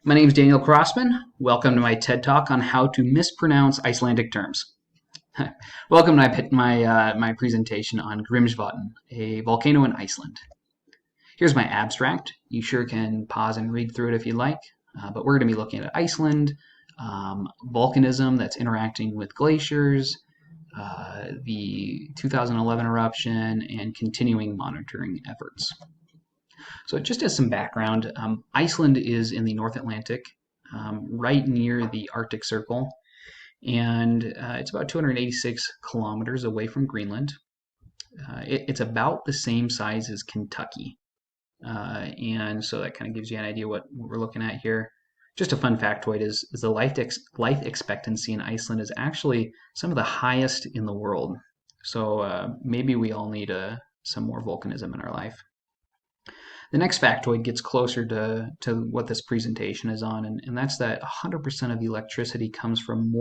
My name is Daniel Crossman. Welcome to my TED Talk on how to mispronounce Icelandic terms. Welcome to my presentation on Grímsvötn, a volcano in Iceland. Here's my abstract. You sure can pause and read through it if you like, but we're going to be looking at Iceland, volcanism that's interacting with glaciers, the 2011 eruption, and continuing monitoring efforts. So just as some background, Iceland is in the North Atlantic, right near the Arctic Circle, and it's about 286 kilometers away from Greenland. It's about the same size as Kentucky, and so that kind of gives you an idea what we're looking at here. Just a fun factoid is the life expectancy in Iceland is actually some of the highest in the world. So maybe we all need some more volcanism in our life. The next factoid gets closer to what this presentation is on, and that's that 100% of the electricity comes from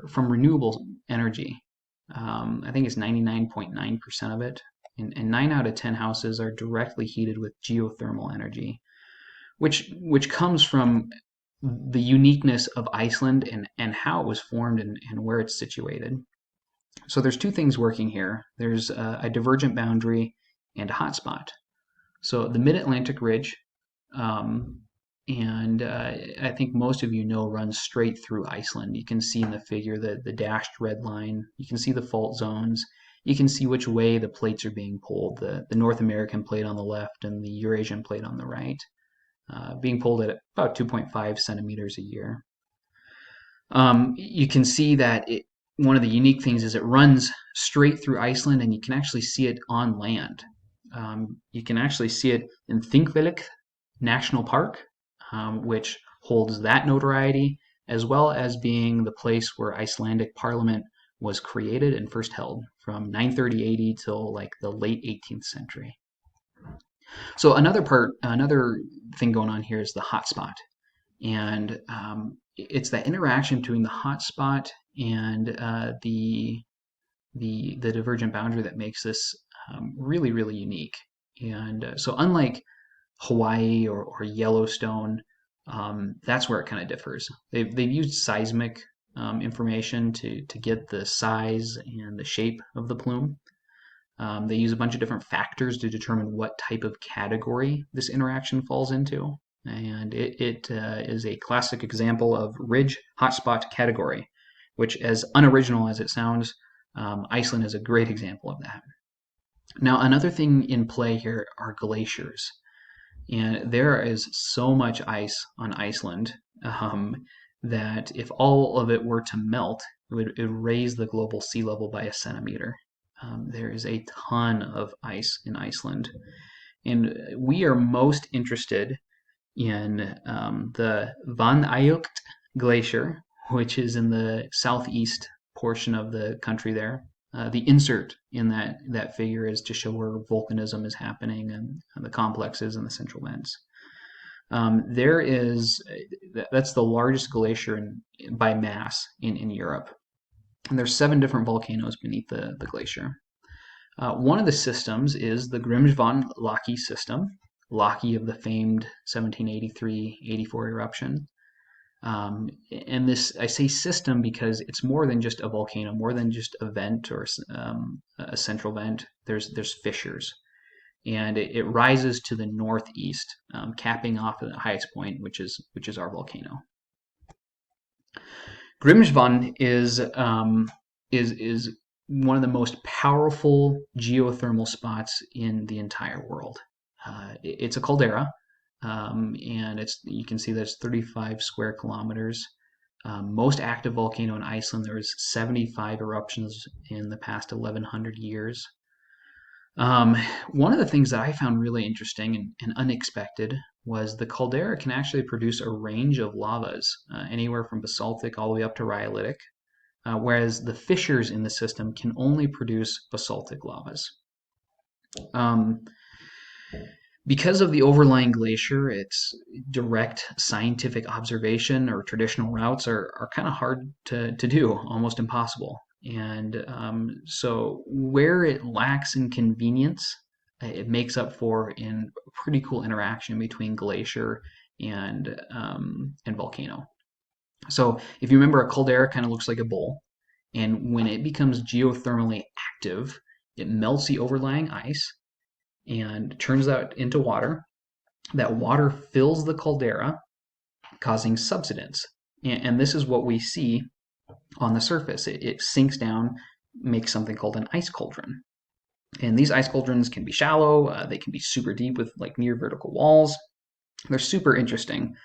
from renewable energy. I think it's 99.9% of it, and 9 out of 10 houses are directly heated with geothermal energy, which comes from the uniqueness of Iceland and how it was formed and where it's situated. So there's two things working here. There's a divergent boundary and a hotspot. So the Mid-Atlantic Ridge, and I think most of you know, runs straight through Iceland. You can see in the figure the dashed red line. You can see the fault zones. You can see which way the plates are being pulled. The North American plate on the left and the Eurasian plate on the right, being pulled at about 2.5 centimeters a year. You can see that one of the unique things is it runs straight through Iceland, and you can actually see it on land. You can actually see it in Thingvellir National Park, which holds that notoriety, as well as being the place where Icelandic Parliament was created and first held from 930 AD till like the late 18th century. So another thing going on here is the hotspot, and it's that interaction between the hotspot and the divergent boundary that makes this really, really unique. And so unlike Hawaii or Yellowstone, that's where it kind of differs. They've used seismic information to get the size and the shape of the plume. They use a bunch of different factors to determine what type of category this interaction falls into. And it is a classic example of ridge hotspot category, which, as unoriginal as it sounds, Iceland is a great example of that. Now, another thing in play here are glaciers. And there is so much ice on Iceland that if all of it were to melt, it would raise the global sea level by a centimeter. There is a ton of ice in Iceland. And we are most interested in the Vatnajökull Glacier, which is in the southeast portion of the country there. The insert in that figure is to show where volcanism is happening and the complexes and the central vents. That's the largest glacier by mass in Europe. And there's 7 different volcanoes beneath the glacier. One of the systems is the Grímsvötn Laki system, Laki of the famed 1783-84 eruption. And this, I say system because it's more than just a volcano, more than just a vent or a central vent. There's fissures, and it rises to the northeast, capping off at the highest point, which is our volcano. Grímsvötn is one of the most powerful geothermal spots in the entire world. It's a caldera. And you can see that's 35 square kilometers. Most active volcano in Iceland. There was 75 eruptions in the past 1,100 years. One of the things that I found really interesting and unexpected was the caldera can actually produce a range of lavas, anywhere from basaltic all the way up to rhyolitic, whereas the fissures in the system can only produce basaltic lavas. Because of the overlying glacier, its direct scientific observation or traditional routes are kind of hard to do, almost impossible. And so where it lacks in convenience, it makes up for in a pretty cool interaction between glacier and volcano. So if you remember, a caldera kind of looks like a bowl, and when it becomes geothermally active, it melts the overlying ice and turns that into water. That water fills the caldera, causing subsidence. And this is what we see on the surface. It sinks down, makes something called an ice cauldron. And these ice cauldrons can be shallow, they can be super deep with like near vertical walls. They're super interesting.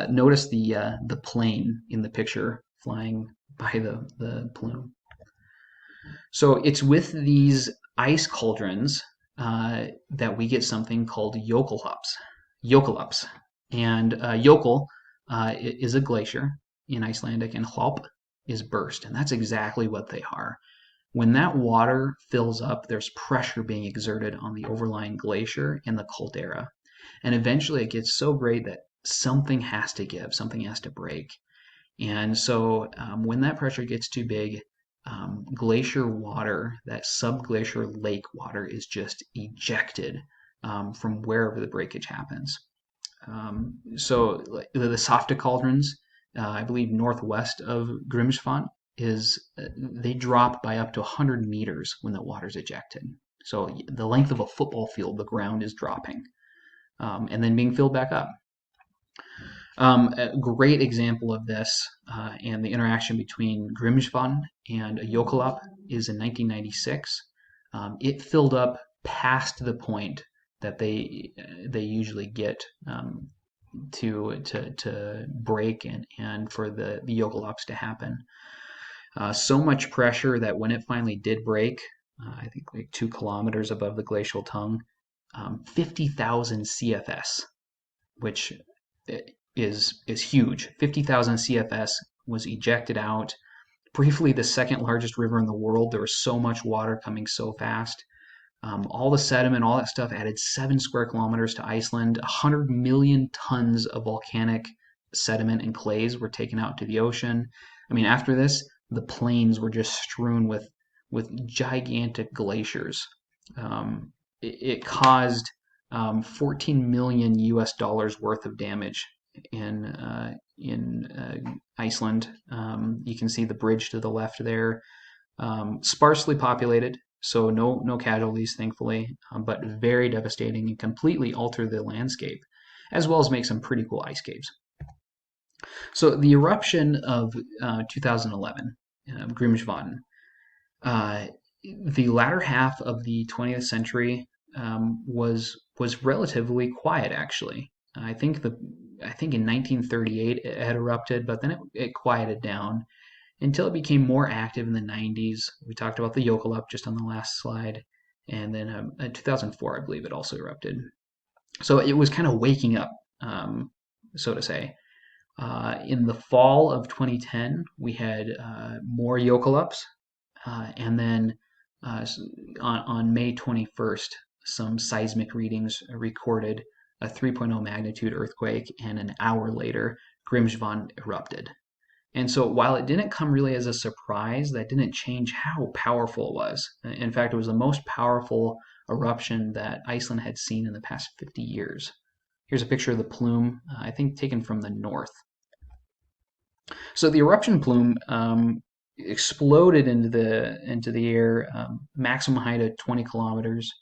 Notice the plane in the picture flying by the plume. So it's with these ice cauldrons that we get something called Jökulhlaups. Jökulhlaups. And Jökull is a glacier in Icelandic, and hlaup is burst. And that's exactly what they are. When that water fills up, there's pressure being exerted on the overlying glacier and the caldera. And eventually it gets so great that something has to give, something has to break. And so when that pressure gets too big, glacier water, that subglacier lake water, is just ejected from wherever the breakage happens. So the Safta cauldrons, I believe northwest of Grímsvötn, they drop by up to 100 meters when the water's ejected. So the length of a football field, the ground is dropping and then being filled back up. A great example of this and the interaction between Grímsvötn and Jökulhlaup is in 1996. It filled up past the point that they usually get to break and for the Jökulhlaups to happen. So much pressure that when it finally did break, I think like 2 kilometers above the glacial tongue, 50,000 CFS, which is huge. 50,000 CFS was ejected out. Briefly, the second largest river in the world. There was so much water coming so fast. All the sediment, all that stuff added 7 square kilometers to Iceland. 100 million tons of volcanic sediment and clays were taken out to the ocean. I mean, after this, the plains were just strewn with gigantic glaciers. It caused 14 million US dollars worth of damage in Iceland. You can see the bridge to the left there. Sparsely populated, so no casualties, thankfully, but very devastating and completely alter the landscape, as well as make some pretty cool ice caves. So the eruption of 2011, Grímsvötn, the latter half of the 20th century was relatively quiet, actually. I think in 1938 it had erupted, but then it quieted down until it became more active in the 90s. We talked about the Jökulhlaup just on the last slide, and then in 2004, I believe it also erupted. So it was kind of waking up, so to say. In the fall of 2010, we had more Jökulhlaups, and then on May 21st, some seismic readings recorded a 3.0 magnitude earthquake, and an hour later, Grímsvötn erupted. And so while it didn't come really as a surprise, that didn't change how powerful it was. In fact, it was the most powerful eruption that Iceland had seen in the past 50 years. Here's a picture of the plume, I think taken from the north. So the eruption plume exploded into the air, maximum height of 20 kilometers.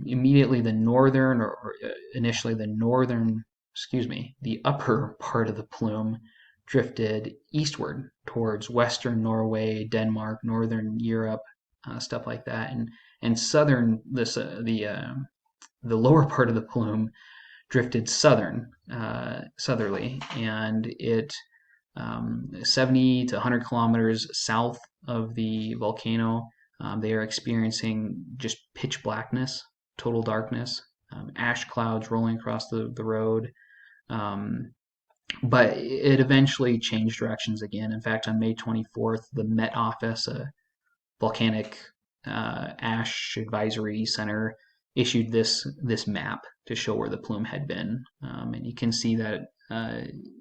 Immediately the northern, or initially the upper part of the plume drifted eastward towards western Norway, Denmark, northern Europe, stuff like that, and southern the lower part of the plume drifted southerly, and it 70 to 100 kilometers south of the volcano. They are experiencing just pitch blackness, total darkness, ash clouds rolling across the road. But it eventually changed directions again. In fact, on May 24th, the Met Office, a volcanic ash advisory center, issued this map to show where the plume had been, and you can see that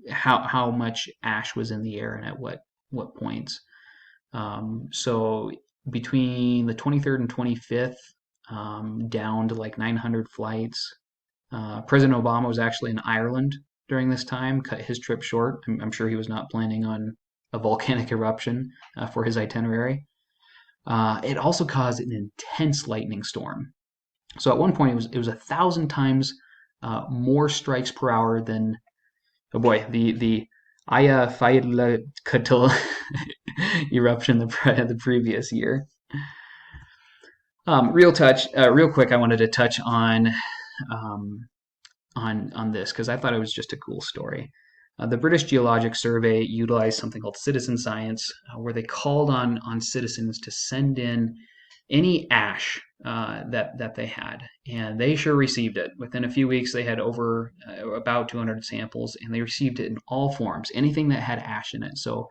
how much ash was in the air and at what points. So between the 23rd and 25th, down to like 900 flights. President Obama was actually in Ireland during this time, cut his trip short. I'm sure he was not planning on a volcanic eruption for his itinerary. It also caused an intense lightning storm. So at one point, it was 1,000 times more strikes per hour than, oh boy, the Eyjafjallajökull eruption the previous year. Real quick, I wanted to touch um, on this because I thought it was just a cool story. The British Geologic Survey utilized something called citizen science, where they called on citizens to send in any ash that they had, and they sure received it. Within a few weeks, they had over about 200 samples, and they received it in all forms, anything that had ash in it. So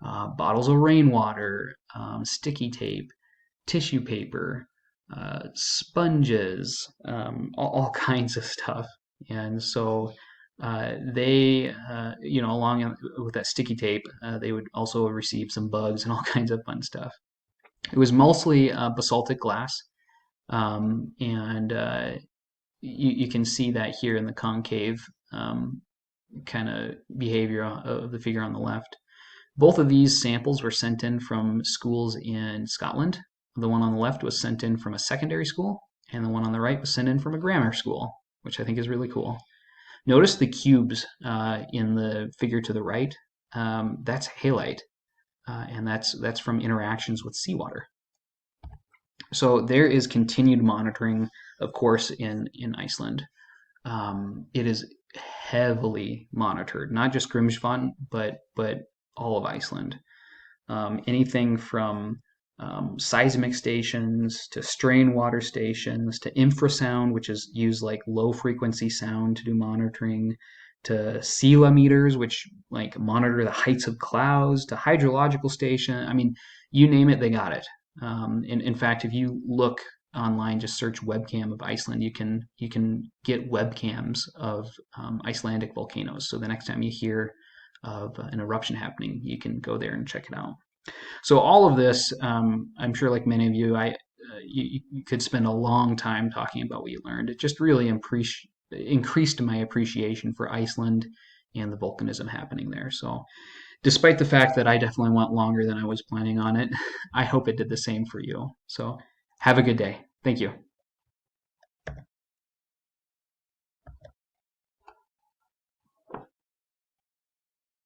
bottles of rainwater, sticky tape, tissue paper, sponges, all kinds of stuff. And so along with that sticky tape, they would also receive some bugs and all kinds of fun stuff. It was mostly basaltic glass, and you can see that here in the concave kind of behavior of the figure on the left. Both of these samples were sent in from schools in Scotland. The one on the left was sent in from a secondary school, and the one on the right was sent in from a grammar school, which I think is really cool. Notice the cubes in the figure to the right. That's halite, and that's from interactions with seawater. So there is continued monitoring, of course, in Iceland. It is heavily monitored, not just Grímsvötn, but all of Iceland. Anything from seismic stations to strain water stations to infrasound, which is used like low frequency sound to do monitoring, to Sela meters, which like monitor the heights of clouds, to hydrological station. I mean, you name it, they got it. In fact, if you look online, just search webcam of Iceland, you can get webcams of Icelandic volcanoes. So the next time you hear of an eruption happening, you can go there and check it out. So all of this, I'm sure, like many of you, you could spend a long time talking about what you learned. It just really increased my appreciation for Iceland and the volcanism happening there. So, despite the fact that I definitely went longer than I was planning on it, I hope it did the same for you. So, have a good day. Thank you.